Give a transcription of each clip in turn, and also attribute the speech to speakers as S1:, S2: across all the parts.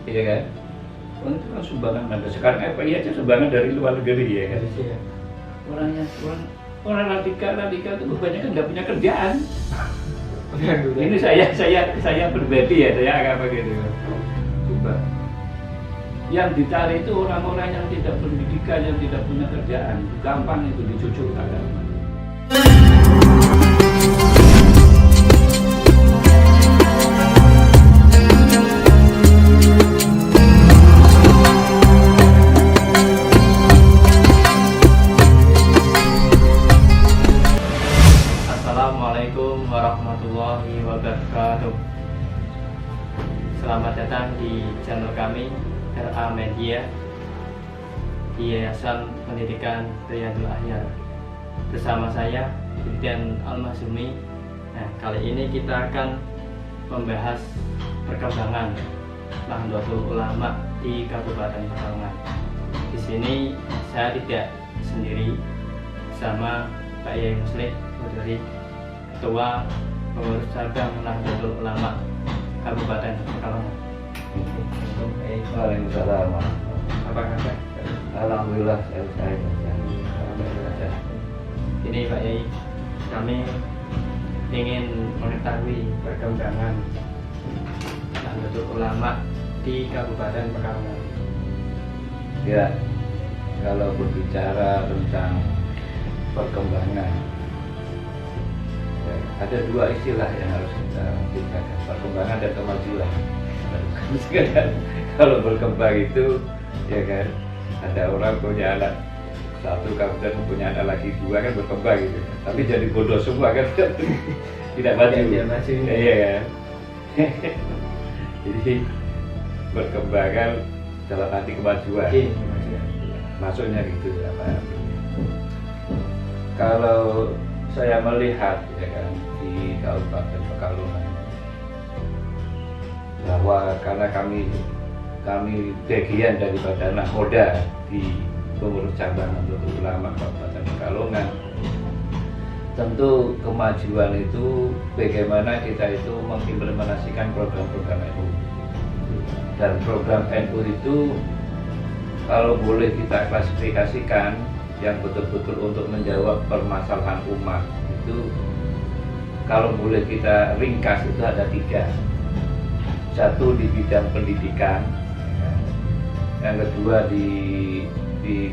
S1: iya kan? Oh, itu kan sumbangan ada. Sekarang FPI aja sumbangan dari luar negeri ya kan? Orang radikal itu kebanyakan nggak punya kerjaan. Ini saya berbeda ya, saya agak begitu. Coba. Yang dicari itu orang-orang yang tidak pendidikan, yang tidak punya kerjaan. Gampang itu dicucuk agama.
S2: Assalamualaikum warahmatullahi wabarakatuh. Selamat datang di channel kami RA Media di Yayasan Pendidikan Riyadul Ahyar. Bersama saya Dirjen Al-Mazumi. Nah, kali ini kita akan membahas perkembangan Nahdlatul Ulama di Kabupaten Pekalongan. Di sini saya tidak sendiri, bersama Pak Yai Muslim dari Ketua Pengurus Cabang Nahdlatul Ulama Kabupaten Pekalongan.
S1: Waalaikumsalam.
S2: Apa kabar?
S1: Alhamdulillah saya.
S2: Ini Pak Yai, kami ingin mengetahui perkembangan Nahdlatul Ulama di Kabupaten Pekalongan.
S1: Ya, kalau berbicara tentang perkembangan, ya, ada dua istilah yang harus kita bedakan, perkembangan dan kemajuan. Kalau berkembang itu, ya kan, ada orang punya anak satu, kemudian punya anak lagi dua, kan berkembang gitu. Tapi jadi bodoh semua kan, tidak maju.
S2: Tidak maju.
S1: Iya kan. Jadi berkembangan dalam arti kemajuan. Maksudnya gitu apa? Kalau saya melihat ya kan di Kabupaten Pekalongan, bahwa karena kami bagian daripada nahoda di Pengurus Cabang Nahdlatul Ulama Kabupaten Pekalongan, tentu kemajuan itu bagaimana kita itu mengimplementasikan program-program NU. Dan program NU itu kalau boleh kita klasifikasikan yang betul-betul untuk menjawab permasalahan umat itu, kalau boleh kita ringkas itu ada tiga. Satu di bidang pendidikan, yang kedua di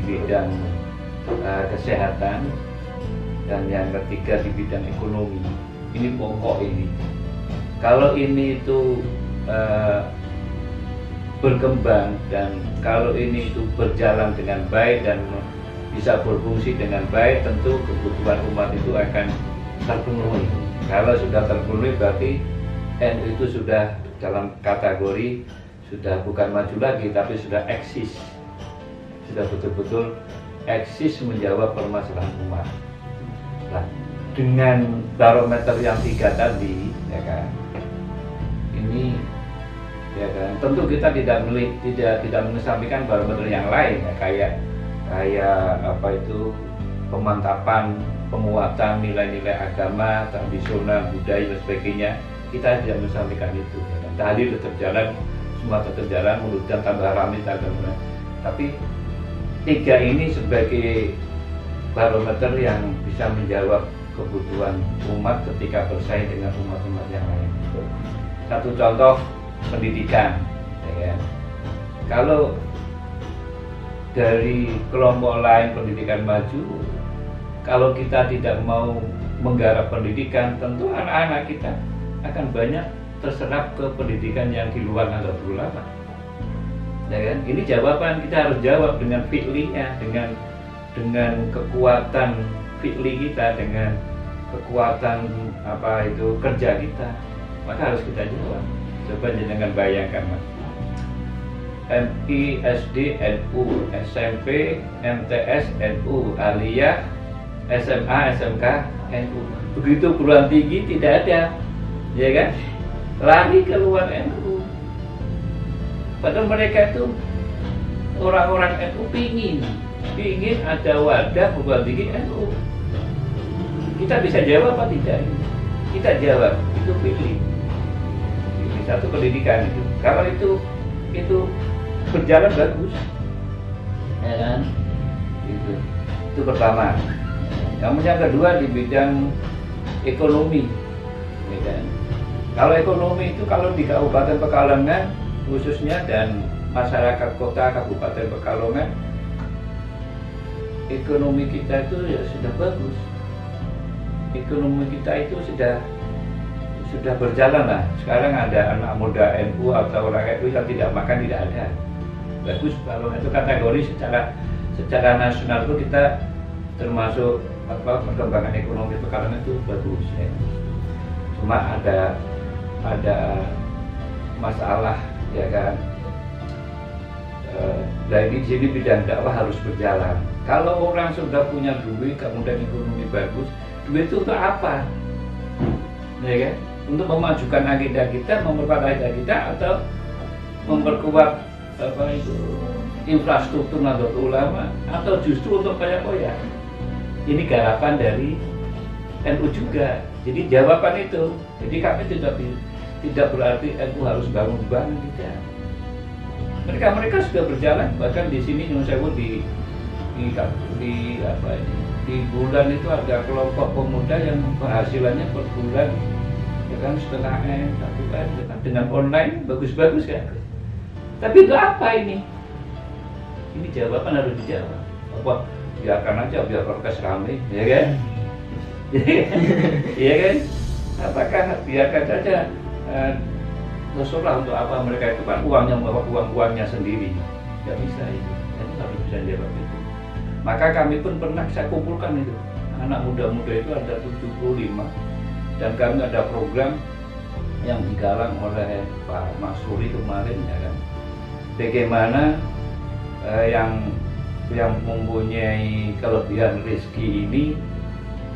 S1: bidang kesehatan, dan yang ketiga di bidang ekonomi. Ini pokok ini. Kalau ini itu berkembang, dan kalau ini itu berjalan dengan baik dan bisa berfungsi dengan baik, tentu kebutuhan umat itu akan terpenuhi. Kalau sudah terpenuhi berarti NU itu sudah dalam kategori sudah bukan maju lagi, tapi sudah eksis, sudah betul-betul eksis menjawab permasalahan umat. Nah, dengan barometer yang tiga tadi, ya kan, ini ya kan, tentu kita tidak mengesampingkan barometer yang lain ya, kayak apa itu, pemantapan, penguatan nilai-nilai agama, tradisional, budaya dan sebagainya. Kita tidak mengesampingkan itu ya kan. Tahlil tetap jalan, semua tetap jalan, mudah tambah ramai, tapi tiga ini sebagai barometer yang bisa menjawab kebutuhan umat ketika bersaing dengan umat-umat yang lain. Satu contoh, pendidikan ya kan? Kalau dari kelompok lain pendidikan maju, kalau kita tidak mau menggarap pendidikan, tentu anak-anak kita akan banyak terserap ke pendidikan yang di luar Nahdlatul Ulama. Ya kan? Ini jawaban kita harus jawab dengan fi'linya, dengan kekuatan fi'li kita, dengan kekuatan apa itu kerja kita. Maka harus kita jawab. Coba jangan bayangkan, Mas. MI, SD, NU, SMP, MTS, NU, Aliyah, SMA, SMK, NU. Begitu perguruan tinggi tidak ada, ya kan? Lari keluar NU. Padahal mereka itu orang-orang NU pingin ada wadah perguruan tinggi NU. Kita bisa jawab apa tidak? Kita jawab, itu pilih. Satu pendidikan itu. Kalau itu itu berjalan bagus, ya kan? Itu pertama. Yang kedua di bidang ekonomi, ya kan? Kalau ekonomi itu kalau di Kabupaten Pekalongan khususnya dan masyarakat kota Kabupaten Pekalongan, ekonomi kita itu ya sudah bagus. Ekonomi kita itu sudah berjalan lah. Sekarang ada anak muda NU atau orang NU yang tidak makan tidak ada. Bagus kalau itu kategori secara nasional itu kita termasuk perkembangan ekonomi Pekalongan itu bagus. Ya. Cuma ada masalah, ya kan. Dari sini bidang dakwah harus berjalan. Kalau orang sudah punya duit, kemudian ekonomi bagus, duit itu untuk apa? Ya kan? Untuk memajukan agenda kita, memperkuat agenda kita, atau memperkuat infrastruktur Nahdlatul Ulama, atau justru untuk kaya-kaya. Ini garapan dari NU juga. Jadi jawaban itu. Jadi kami tidak berarti NU harus bangun bank, tidak. Mereka sudah berjalan, bahkan di sini Nyun Sewu di bulan itu ada kelompok pemuda yang penghasilannya per bulan ya kan setengah M, 1 M dengan online bagus-bagus kan. Tapi itu apa ini? Ini jawaban harus dijawab. Apa? Biarkan aja biar orkes rame, ya kan? Iya kan? Apakah biarkan saja terserah untuk apa mereka itu kan uangnya bawa uangnya sendiri, nggak bisa itu. Itu harus bisa jawab itu. Maka kami pun pernah saya kumpulkan itu anak muda-muda itu ada 75 dan kami ada program yang digalang oleh Pak Masuri kemarin ya kan. Bagaimana yang mempunyai kelebihan rezeki ini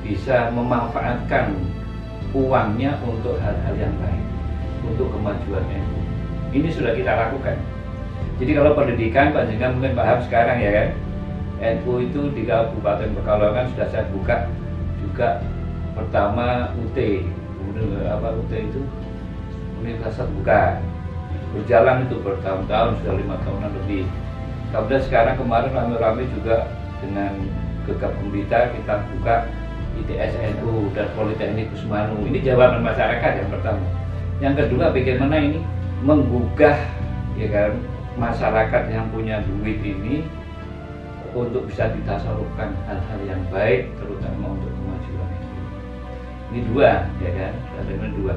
S1: bisa memanfaatkan uangnya untuk hal-hal yang baik, untuk kemajuannya. Ini sudah kita lakukan. Jadi kalau pendidikan, Pak Jengan mungkin paham sekarang ya kan. NU itu di Kabupaten Pekalongan sudah saya buka juga pertama UT, kemudian UT itu Universitas Terbuka. Berjalan itu bertahun-tahun, sudah 5 tahunan lebih. Kemudian sekarang kemarin rame-rame juga dengan Gegap Gembita kita buka ITS NU dan Politeknik Kusmanu. Ini jawaban masyarakat yang pertama. Yang kedua, bagaimana ini menggugah ya kan masyarakat yang punya duit ini untuk bisa ditasarufkan hal-hal yang baik, terutama untuk kemajuan ini. Ini 2, ya kan? Ada 2.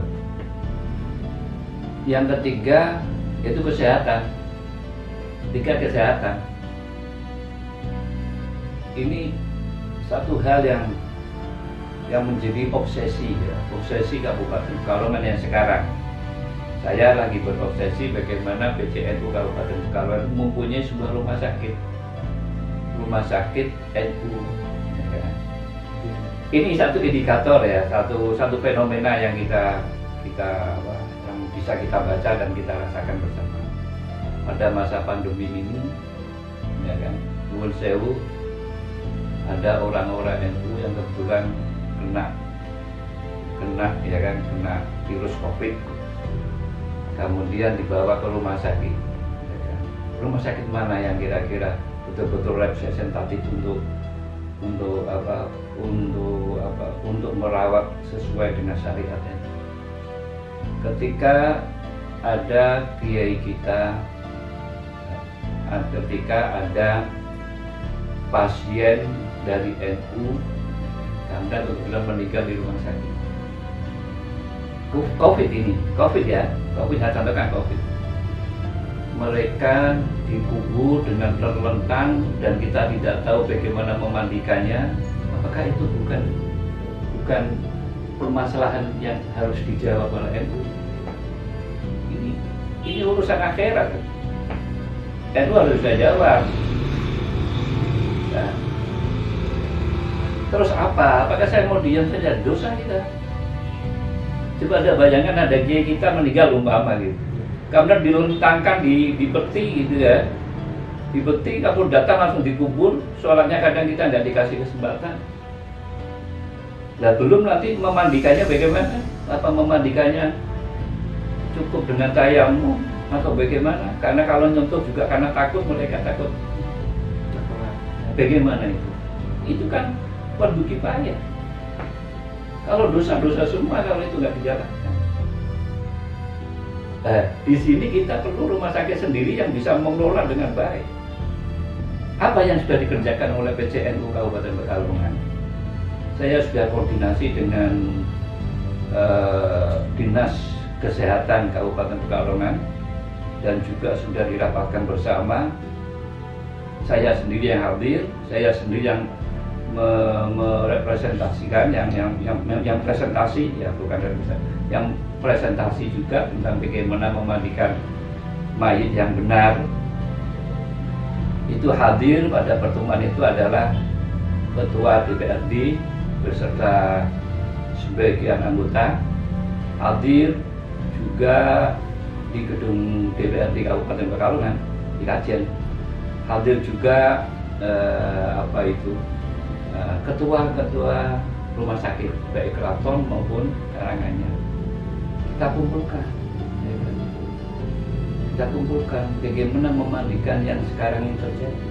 S1: Yang ketiga yaitu kesehatan. 3, kesehatan. Ini satu hal yang menjadi obsesi ya, obsesi Kabupaten Pekalongan yang sekarang. Saya lagi berobsesi bagaimana PCNU Kabupaten Pekalongan mempunyai sebuah rumah sakit NU. Ya kan? Ini satu indikator ya, satu fenomena yang yang bisa kita baca dan kita rasakan bersama. Pada masa pandemi ini, ya kan, Nyun Sewu ada orang-orang NU yang kebetulan kena virus COVID, kemudian dibawa ke rumah sakit. Ya kan? Rumah sakit mana yang kira-kira betul-betul representatif untuk merawat sesuai dengan syariat NU. Ketika ada kiai kita, ketika ada pasien dari NU Anda kebetulan meninggal di rumah sakit. COVID saya contohkan COVID. Mereka dikubur dengan terlentang dan kita tidak tahu bagaimana memandikannya. Apakah itu bukan permasalahan yang harus dijawab oleh NU? Ini urusan akhirat. NU harus bisa jawab. Nah, terus apa? Apakah saya mau diam saja? Dosa kita. Coba ada bayangkan ada kiai kita meninggal umpama gitu. Kemudian dilentangkan di peti gitu ya. Di peti kalau datang langsung dikubur. Soalnya kadang kita nggak dikasih kesempatan. Nah belum nanti memandikannya bagaimana? Apa memandikannya cukup dengan tayamum? atau bagaimana? Karena kalau nyentuh juga karena takut, mereka takut. Bagaimana itu? Itu kan fardu kifayah. Kalau dosa-dosa semua kalau itu nggak dijalankan. Di sini kita perlu rumah sakit sendiri yang bisa mengelola dengan baik. Apa yang sudah dikerjakan oleh PCNU Kabupaten Pekalongan? Saya sudah koordinasi dengan Dinas Kesehatan Kabupaten Pekalongan dan juga sudah dirapatkan bersama. Saya sendiri yang hadir, saya sendiri yang merepresentasikan, yang presentasi, ya bukan representasi, yang presentasi juga tentang bagaimana memandikan mayit yang benar. Itu hadir pada pertemuan itu adalah Ketua DPRD beserta sebagian anggota, hadir juga di gedung DPRD Kabupaten Pekalongan di Kajen, hadir juga ketua-ketua rumah sakit baik keraton maupun Karanganyar. Kita kumpulkan bagaimana memandikan yang sekarang ini terjadi.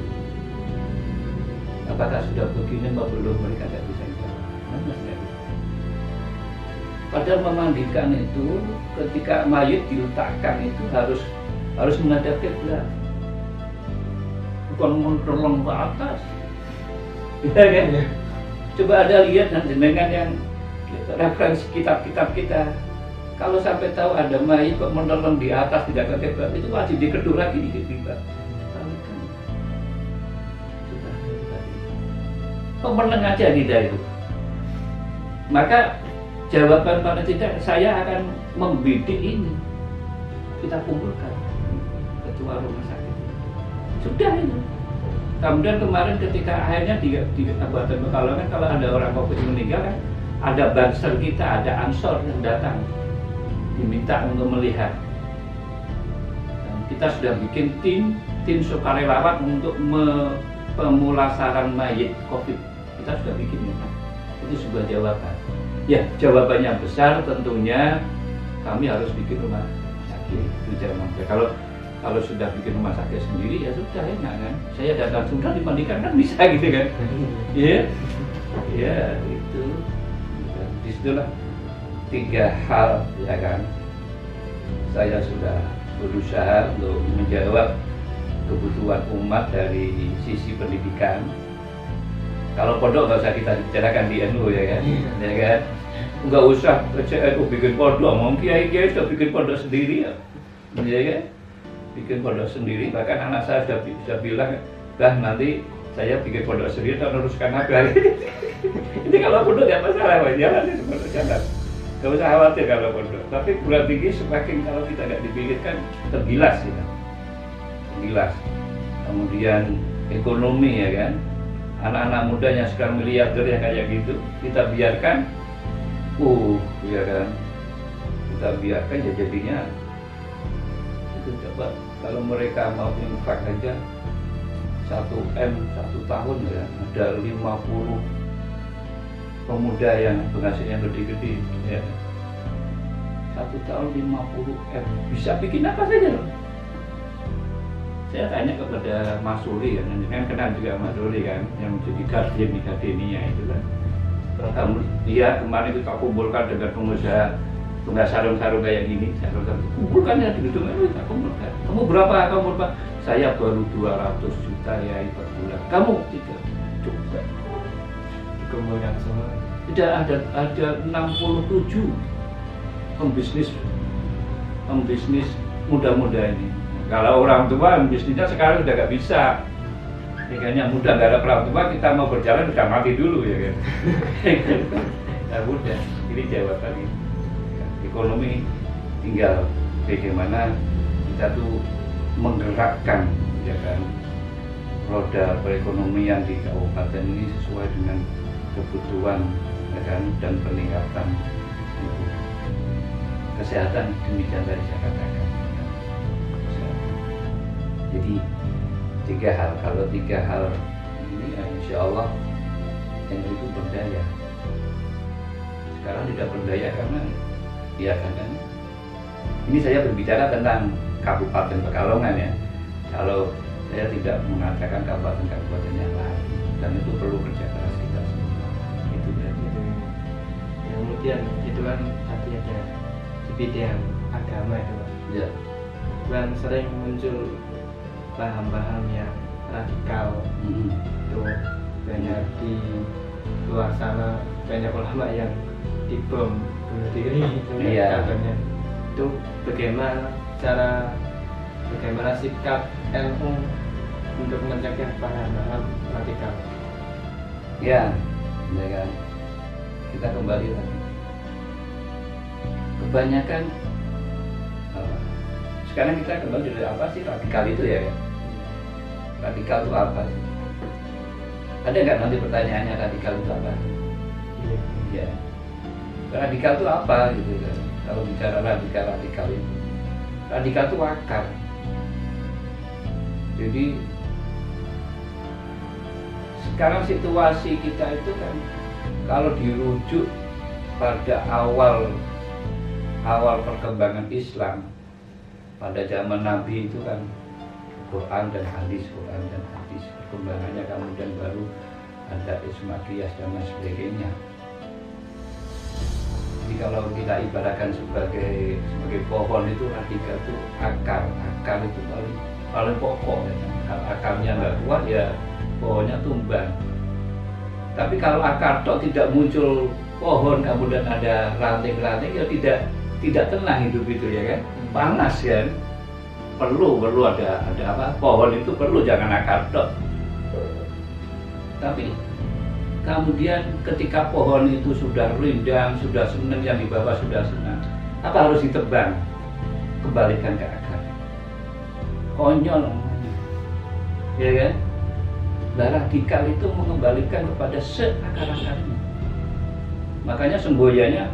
S1: Apakah sudah begini atau belum, mereka tidak bisa jawab. Padahal memandikan itu ketika mayit diletakkan itu harus menghadap kiblat, bukan menterlong ke atas. Ya kan? Coba ada lihat dengan yang referensi kitab-kitab kita. Kalau sampai tahu ada mayit kok menterlong di atas tidak ke kiblat, itu wajib dikedur lagi di kiblat. Kok meneng aja kita itu. Maka jawaban pada tidak, saya akan membidik ini. Kita kumpulkan ketua rumah sakit. Sudah itu. Kemudian kemarin ketika akhirnya di Kabupaten Pekalongan kalau ada orang COVID meninggal kan, ada banser kita, ada ansor yang datang diminta untuk melihat. Dan kita sudah bikin tim sukarelawan untuk pemulasaran mayit COVID. Kita sudah bikin itu. Itu sebuah jawaban. Ya, jawabannya besar tentunya kami harus bikin rumah sakit. Itu jawaban. Kalau sudah bikin rumah sakit sendiri ya sudah enak kan. Saya datang sudah dimandikan kan bisa gitu kan. Iya. Ya, itu. Disitulah 3 hal ya kan. Saya sudah berusaha untuk menjawab kebutuhan umat dari sisi pendidikan. Kalau pondok nggak usah kita bicarakan di NU ya kan, ya kan? Nggak usah NU bikin pondok, mau kiai-kiai sudah bikin pondok sendiri ya kan? Bikin pondok sendiri, bahkan anak saya sudah bisa bilang, bah nanti saya bikin pondok sendiri dan uruskan apa? Ini kalau pondok nggak masalah, jalan itu pondok jalan. Nggak usah khawatir kalau pondok. Tapi perguruan tinggi semakin kalau kita nggak dipikirkan tergilas ya, tergilas. Kemudian ekonomi ya kan. Anak-anak muda yang sekarang miliarder yang kayak gitu, kita biarkan, ya kan, kita biarkan ya jadinya itu. Coba kalau mereka mau infak aja 1M 1 tahun ya, ada 50 pemuda yang penghasilannya gede-gede ya. 1 tahun 50M, bisa bikin apa saja loh. Saya tanya kepada Mas Suli kan kenal juga Mas Suli kan, yang menjadi guardian di Gardenia itu kan. Dia kemarin itu tak kumpulkan dengan pengusaha sarung-sarung kayak gini, sarung-sarung. Kumpulkan ya di gedung itu, tak kumpulkan. Kamu berapa? Kamu berapa? Saya baru 200 juta ya per bulan. Kamu 3 coba.
S2: Dikumpulkan semua.
S1: Tidak ada 67 pembisnis muda-muda ini. Kalau orang tua bisnisnya sekarang udah nggak bisa, makanya muda nggak ada orang tua, kita mau berjalan udah mati dulu ya kan. Nah udah, ini jawabannya. Ekonomi tinggal bagaimana kita tuh menggerakkan ya kan roda perekonomian di kabupaten ini sesuai dengan kebutuhan ya kan, dan peningkatan kesehatan demikian tadi saya katakan. Jadi 3 hal, kalau 3 hal ini ya insya Allah yang itu berdaya. Sekarang tidak berdaya karena ya kan ini saya berbicara tentang Kabupaten Pekalongan ya. Kalau saya tidak mengatakan kabupaten-kabupaten yang lain, dan itu perlu kerja keras kita semua. Itu berarti.
S2: Ya, kemudian itu kan tadi ada di bidang agama itu Pak.
S1: Ya.
S2: Dan sering muncul paham-paham yang radikal. Itu banyak di luar sana, banyak ulama yang dibom bunuh diri.
S1: Iya.
S2: Kabarnya. Itu bagaimana sikap NU untuk mencegah paham-paham radikal?
S1: Ya, ya kan. Kita kembali lagi. Kebanyakan sekarang kita kembali dari apa sih radikal itu ya? Radikal itu apa sih? Ada nggak nanti pertanyaannya radikal itu apa? Ya. Radikal itu apa gitu kan? Kalau bicara radikal itu, radikal itu akar. Jadi sekarang situasi kita itu kan kalau dirujuk pada awal perkembangan Islam pada zaman Nabi itu kan Quran dan hadis perkembangannya, kemudian baru ada Isma Qiyas dan lain sebagainya. Jadi kalau kita ibaratkan sebagai pohon itu radikal itu akar itu paling pokok ya. Kalau akarnya nggak kuat ya pohonnya tumbang. Tapi kalau akar tok tidak muncul pohon, kemudian ada ranting-ranting ya tidak tenang hidup itu ya kan, panas kan. Perlu ada apa, pohon itu perlu, jangan akar tok. Tapi kemudian ketika pohon itu sudah rindang, sudah senang, yang di bawah sudah senang, apa harus ditebang? Kembalikan ke akar. Konyol, ya kan? Nah, radikal itu mengembalikan kepada seakar-akarnya. Makanya semboyannya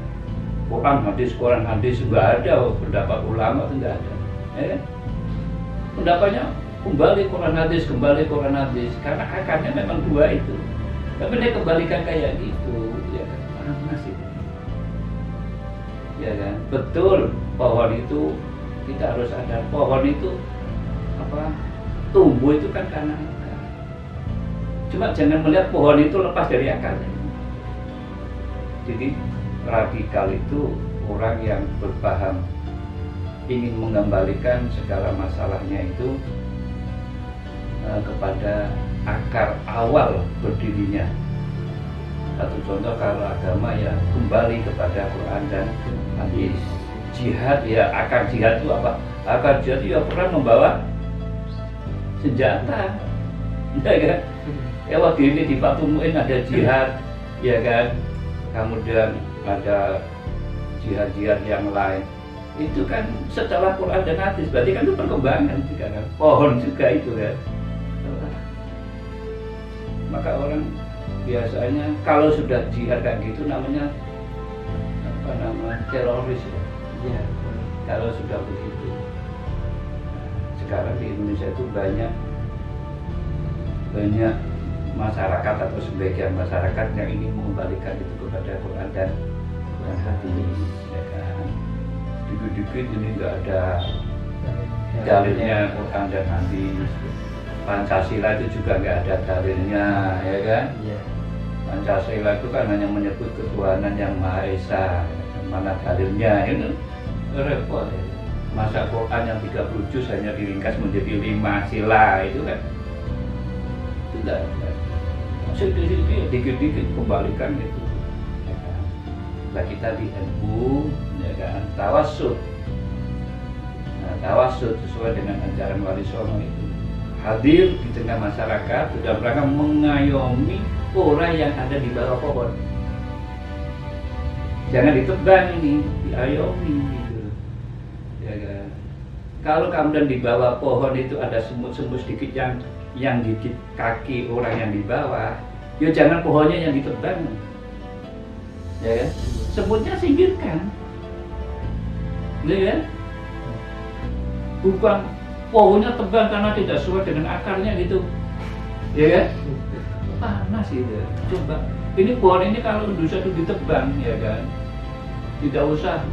S1: Quran hadis nggak ada, pendapat ulama itu nggak ada, ya kan? Pendapatnya kembali Quran hadis, karena akarnya memang dua itu. Tapi dia kembalikan kayak gitu, ya kan? Panas itu, ya kan? Betul, pohon itu kita harus sadar, pohon itu apa? Tumbuh itu kan karena akar. Cuma jangan melihat pohon itu lepas dari akarnya. Jadi radikal itu orang yang berpaham ingin mengembalikan segala masalahnya itu kepada akar awal berdirinya. Satu contoh, kalau agama ya kembali kepada Quran dan hadis. Jihad ya, akar jihad itu apa? Akar jihad itu ya Quran membawa senjata, ya kan? Ya waktu ini di Batu Mu'in ada jihad, ya kan? Kemudian ada jihad-jihad yang lain. Itu kan setelah Quran dan hadis, berarti kan itu perkembangan juga kan? Pohon juga itu kan? Maka orang biasanya kalau sudah jihad kayak gitu namanya apa namanya, teroris ya. Ya, kalau sudah begitu. Sekarang di Indonesia itu banyak masyarakat atau sebagian masyarakat yang ingin mengembalikan itu kepada Quran dan hadis, ya kan? Dikit-dikit ini nggak ada dalilnya Quran dan hadis. Pancasila itu juga nggak ada dalilnya, ya kan? Pancasila itu kan hanya menyebut ketuhanan yang Maha Esa, mana dalilnya? Ini repot. Masa Quran yang 30 juz hanya diringkas menjadi 5 sila, itu kan tidak. Sedikit dikit kembalikan itu, ya kan? Nah, kita di NU, ya kan, tawassut. Nah, tawassut sesuai dengan ajaran Wali Songo itu hadir di tengah masyarakat dalam rangka mengayomi orang yang ada di bawah pohon. Jangan ditebang ini, diayomi gitu, ya kan? Kalau kemudian di bawah pohon itu ada semut-semut sedikit yang gigit kaki orang yang di bawah, ya jangan pohonnya yang ditebang, ya kan? Semutnya singkirkan, ya kan? Bukan pohonnya tebang karena tidak sesuai dengan akarnya gitu, ya kan? Panas itu. Coba, ini pohon ini kalau Indonesia itu ditebang, ya kan? Tidak usah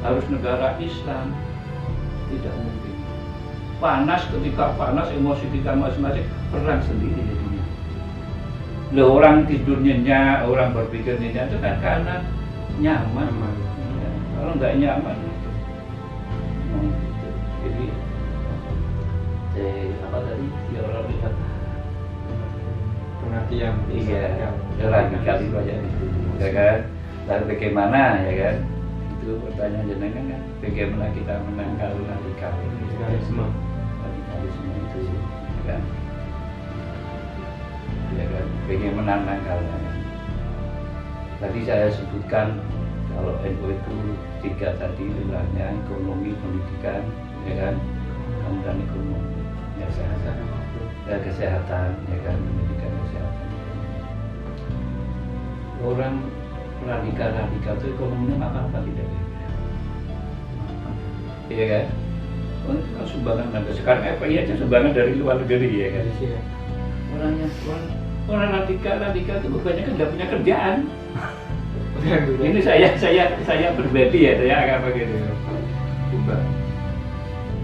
S1: harus negara Islam, tidak mungkin. ketika panas emosi kita masing-masing perang sendiri jadinya. Loh, orang tidur nyenyak, orang berpikir nyenyak itu kan karena nyaman. Ya, kalau nggak nyaman gitu. Gitu. Jadi apa tadi ya orang lihat
S3: pengertian
S1: iya radikal itu aja itu ya kan. Lalu bagaimana ya kan, itu pertanyaan jenengan kan, bagaimana kita menangkal radikalisme itu ya kan, ya kan, bagaimana menangkalnya. Tadi saya sebutkan kalau NU itu 3 tadi wilayahnya, ekonomi, pendidikan, ya kan, kemudian ekonomi, ya kesehatan, ya kan, pendidikan, kesehatan. Orang radikal itu ekonominya apa tidak? Iya kan? Orang itu kan sumbangan sampai sekarang FPI aja sumbangan dari luar negeri ya kan? Orang radikal itu kebanyakan nggak punya kerjaan. Ini saya pribadi ya, saya akan begitu. Coba.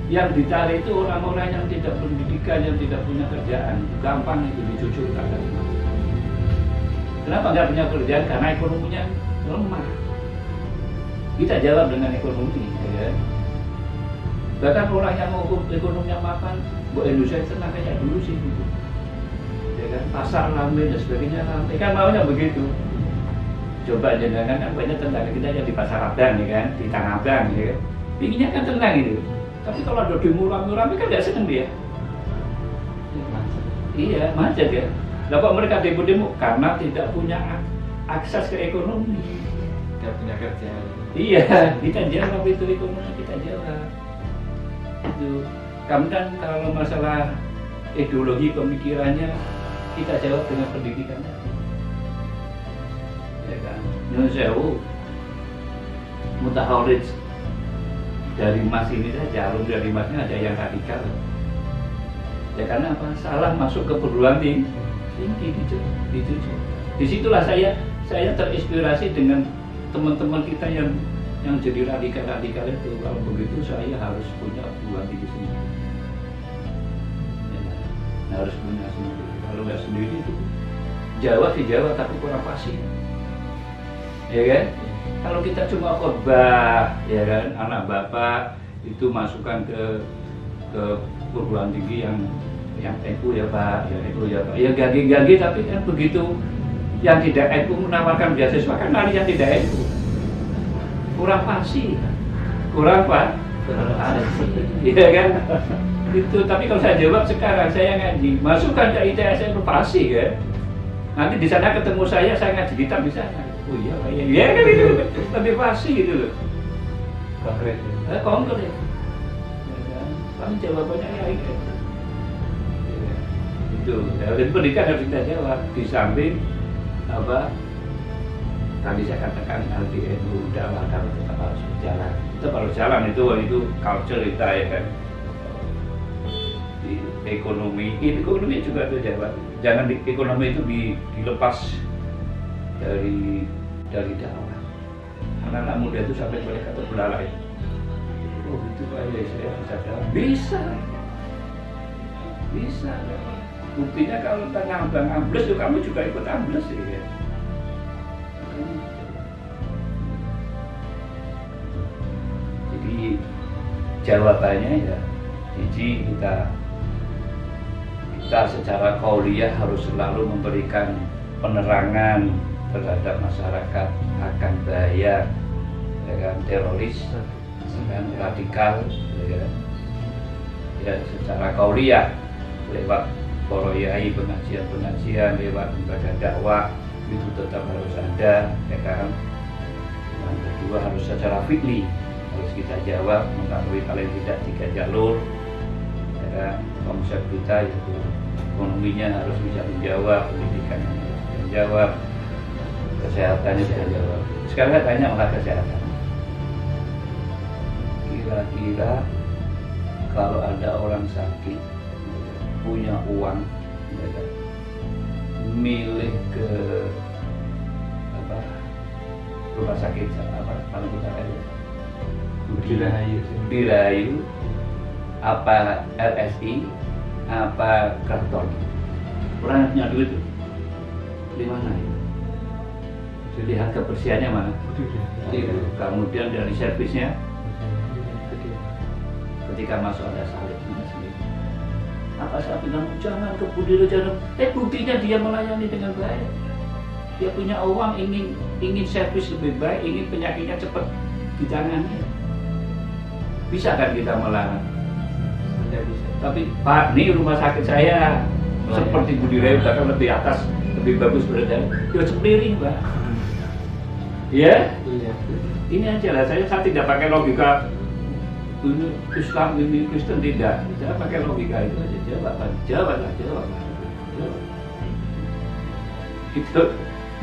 S1: Yang dicari itu orang-orang yang tidak pendidikan, yang tidak punya kerjaan, gampang itu dicucurkan. Kenapa nggak punya kerjaan? Karena ekonominya lemah. Kita jawab dengan ekonomi, ya. Bahkan orang yang mau ekonominya mapan, buat Indonesia tenang kayak dulu sih, gitu. Ya kan? Pasar ramai dan sebagainya ramai, kan maunya begitu. Coba jangan kan banyak tetangga kita yang di pasar Abang, ya kan, di Tanah Abang, ya kan. Pinginnya kan tenang itu. Tapi kalau ada demo ramai kan nggak seneng dia. Iya, macet ya. Lah kok mereka demo-demo? Karena tidak punya akses ke ekonomi.
S3: Tidak punya kerjaan.
S1: Iya, kita jawab itu ekonomi, kita jawab. Itu. Kemudian kalau masalah ideologi pemikirannya, kita jawab dengan pendidikannya. Ya kan? Nyun sewu, mutaharij dari Mas ini saja, alumni dari Masnya ada yang radikal. Ya karena apa? Salah masuk ke perguruan tinggi dicuci. Disitulah saya terinspirasi dengan teman-teman kita yang jadi radikal itu. Kalau begitu saya harus punya perguruan tinggi sendiri. Ya, harus punya sendiri. Kalau nggak sendiri itu Jawa tapi kurang pasti. Ya kan? Kalau kita cuma khotbah, ya kan, anak bapak itu masukkan ke perguruan tinggi yang NU ya Pak, ya gagi tapi kan begitu yang tidak NU menawarkan beasiswa kan lari yang tidak NU. Kurang pasti, kurang Pak, iya kan? Itu tapi kalau saya jawab sekarang saya ngaji, masukkan ke ITS itu pasti kan? Nanti di sana ketemu saya ngaji kitab di sana. Oh iya Pak, iya kan itu lebih pasti gitu loh.
S3: Konkret.
S1: Konkret. Ya kan? Tapi jawabannya ya itu. Itu, dan pendidikan harus kita jawab di samping apa tadi saya katakan LDNU dakwah tetap harus berjalan, tetap harus jalan itu culture kita ya kan. Di ekonomi juga itu jawab, jangan di ekonomi itu dilepas dari dakwah. Anak-anak muda itu sampai mereka terbelalai. Oh itu Pak ya saya bisa jawab, bisa. Buktinya kalau Tanah Abang ambles, kamu juga ikut ambles ya. Jadi jawabannya ya, jadi kita secara qauliyah harus selalu memberikan penerangan terhadap masyarakat akan bahaya, ya kan, teroris, kan, radikal, ya kan. Ya secara qauliyah lewat para yai pengajian lewat ibadah dakwah itu tetap harus ada, ya kan. Yang kedua harus secara fikih harus kita jawab mengetahui paling tidak 3 jalur, ya kan. Konsep kita yaitu ekonominya harus bisa menjawab, pendidikannya harus menjawab, kesehatannya bisa jawab. Sekarang saya tanya masalah kesehatan. Kira-kira kalau ada orang sakit punya uang, ya kan, milih ke rumah sakit mana kita aja Budi Rahayu apa LSI, apa karton. Orang punya duit itu di mana itu? Lihat kebersihannya mana? Kemudian dari servisnya, ketika masuk ada salib sendiri. Apa saya bilang jangan ke Budiro, jangan. Buktinya dia melayani dengan baik. Dia punya uang, ingin servis lebih baik, ingin penyakitnya cepat ditangani. Bisa kan kita melarang?
S2: Tidak bisa.
S1: Tapi Pak, ini rumah sakit saya seperti Budiro, bahkan lebih atas, lebih bagus berada. Ya sendiri Pak. Ya,
S2: Iya.
S1: ini aja lah. Saya tidak pakai logika ini Islam, ini Kristen, tidak. Saya pakai logika itu aja. Jawab. Itu,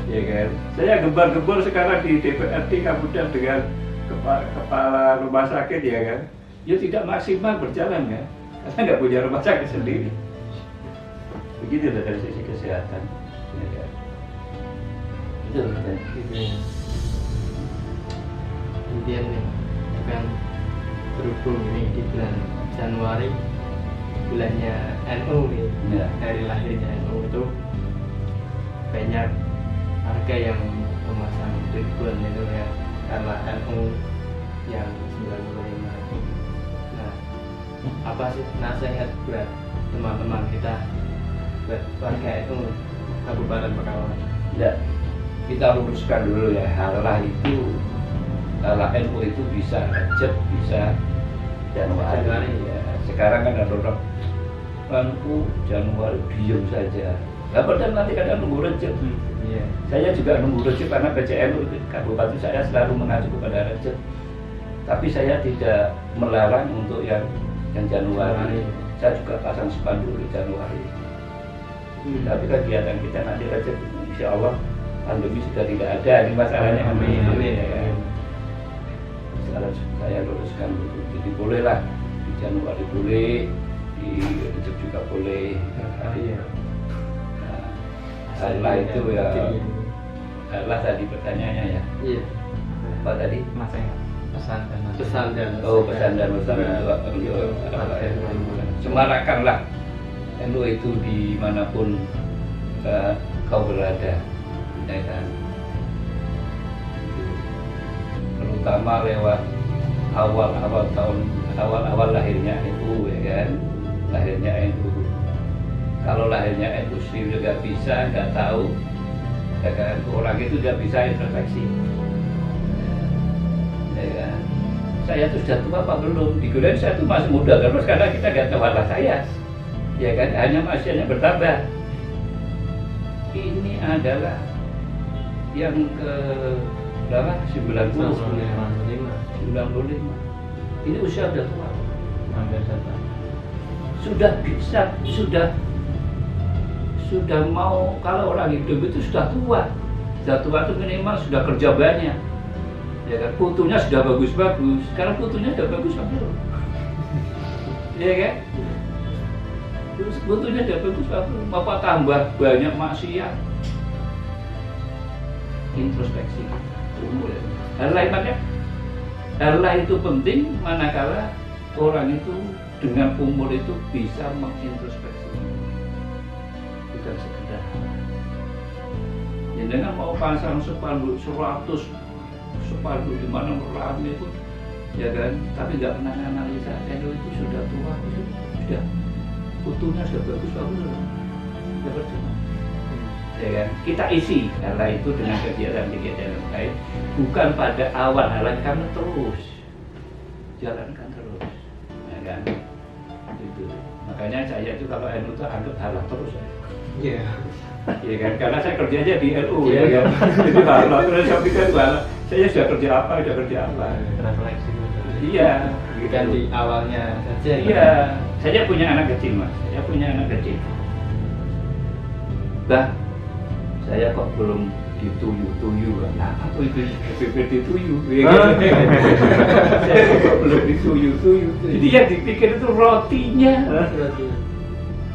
S1: ya kan. Saya gembar-gembor sekarang di DPRD kemudian dengan kepala rumah sakit, ya kan. Ya tidak maksimal berjalan kan, karena nggak punya rumah sakit sendiri. Begitu lah dari sisi kesehatan. Ya kan. Itu kan.
S2: Gitu ya. Intinya kan berhubung ini di bulan Januari, bulannya NU nih,
S1: Ya.
S2: dari lahirnya NU itu banyak harga yang memasang ribuan itu ya, karena NU yang 95 itu. Nah, apa sih nasihat buat teman-teman kita, buat warga NU Kabupaten Pekalongan?
S1: Ya, kita luruskan dulu ya, halah itu, halah NU itu bisa Rajab, bisa Januari. Ya. Sekarang kan ada orang NU Januari diam saja. Nah, padahal nanti kadang nunggu Rajab.
S2: Iya.
S1: Saya juga nunggu Rajab karena PCNU Kabupaten saya selalu mengacu kepada Rajab. Tapi saya tidak melarang untuk yang Januari. Saya juga pasang spanduk di Januari. Tapi kegiatan kita nanti Rajab, insya Allah pandemi sudah tidak ada. Ini masalahnya.
S2: Amin.
S1: Ya. Sekarang saya luruskan dulu. Jadi bolehlah di Januari boleh, di Rajab juga boleh.
S2: Iya.
S1: Setelah itu ya, setelah tadi pertanyaannya ya.
S2: Iya.
S1: Apa tadi?
S3: Mas pesan dan nasihat.
S2: Pesan dan
S1: Oh, pesan dan pesan untuk semarakanlah NU itu dimanapun kau berada, ya kan? Terutama lewat awal lahirnya NU, ya kan? Lahirnya NU. Kalau lahirnya NU sendiri nggak bisa, nggak tahu, ya kan? Orang itu nggak bisa introspeksi. Ya kan? Saya tuh sudah tua apa belum? Dikirain saya tuh masih muda terus karena kita nggak tahu Allah saya, ya kan? Hanya manusianya bertambah. Ini adalah yang ke berapa? 95. Ini usia sudah tua.
S3: Hampir satu.
S1: Sudah bisa, sudah mau, kalau orang hidup itu sudah tua. Sudah tua itu minimal sudah kerja banyak. Ya kan, fotonya sudah bagus-bagus. Sekarang fotonya sudah bagus belum? Iya kan? Terus fotonya sudah bagus-bagus. Bapak tambah banyak maksiat. Introspeksi. Allah itu penting manakala orang itu dengan umur itu bisa mengintrospeksi. Bukan sekedar. Ya dengan mau pasang spanduk 100 spanduk di mana rame itu, ya kan, tapi nggak pernah analisa NU itu sudah tua, sudah fotonya sudah bagus ya percuma, ya kan. Kita isi hal itu dengan kegiatan-kegiatan yang lain, bukan pada awal jalankan terus, ya kan. Itu makanya saya itu kalau NU itu anggap halal terus ya.
S2: Iya.
S1: Ya kan, karena saya kerjanya di NU ya kan. Jadi halal terus saya pikir halal. Saya sudah kerja apa.
S3: Refleksi dulu.
S1: Iya,
S2: Bukan di awalnya saja.
S1: Iya, saya punya anak kecil Mas. Saya punya anak kecil. Bah, saya kok belum dituyu-tuyu. Nah, apa itu SPP dituyu? Ya kan? Saya kok belum dituyu-tuyu. Jadi yang dipikir itu rotinya.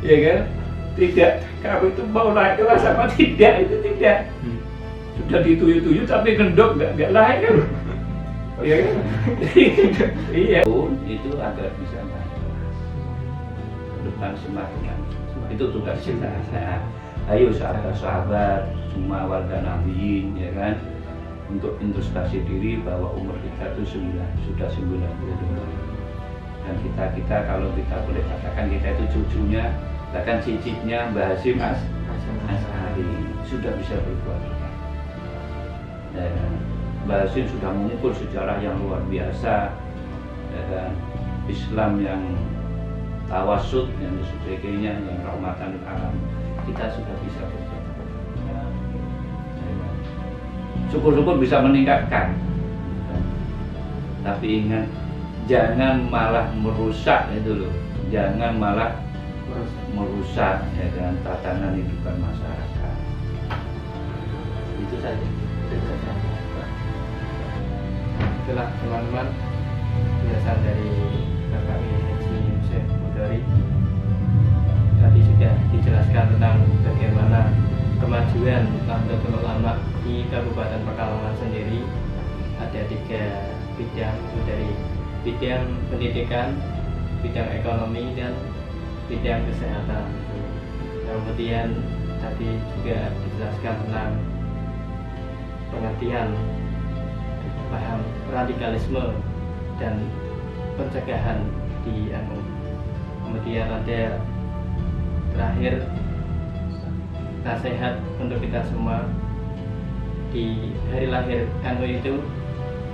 S1: Ya kan? Tidak, kamu itu mau naik kelas apa tidak, itu tidak. Sudah dituyu-tuyu tapi gendok nggak naik kan? Iya kan? Iya. Itu agar bisa naik kelas. kehidupan semakin itu tugas kita. Nah, ayo sahabat-sahabat semua warga nabiin ya kan, untuk introspeksi diri bahwa umur kita itu sudah 90. Dan kita kalau kita boleh katakan kita itu cucunya, bahkan cicitnya Mbah Hasyim Asy'ari sudah bisa berbuat. Dan Mbah Hasyim sudah mengumpul sejarah yang luar biasa, ya kan? Islam yang tawasud dan sebagainya, yang rahmatan lil alam, kita sudah bisa berbuat. Syukur-syukur bisa meningkatkan, tapi ingat jangan malah merusak itu loh, jangan malah merusak ya kan tatanan kehidupan masyarakat. Itu saja.
S2: Itulah teman-teman penjelasan dari Bapak Haji Syekh Mudari. Tadi sudah dijelaskan tentang bagaimana kemajuan Nahdlatul Ulama di Kabupaten Pekalongan sendiri. Ada 3 bidang, itu dari bidang pendidikan, bidang ekonomi, dan bidang kesehatan. Kemudian tadi juga dijelaskan tentang pengertian paham radikalisme dan pencegahan di NU. Kemudian ada terakhir nasihat untuk kita semua di hari lahir NU itu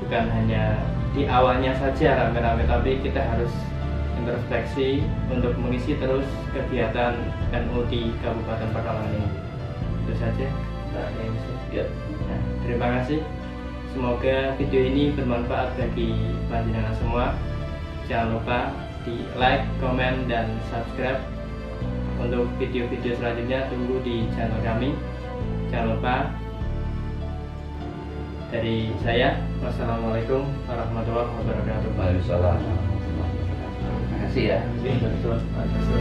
S2: bukan hanya di awalnya saja rame-rame, tapi kita harus introspeksi untuk mengisi terus kegiatan NU di Kabupaten Pekalongan ini. Itu saja.
S1: Ya.
S2: Nah, terima kasih. Semoga video ini bermanfaat bagi panjenengan semua. Jangan lupa di like, komen, dan subscribe. Untuk video-video selanjutnya tunggu di channel kami. Jangan lupa. Dari saya, wassalamualaikum warahmatullahi wabarakatuh.
S1: Waalaikumsalam. Terima kasih ya.
S2: Terima kasih.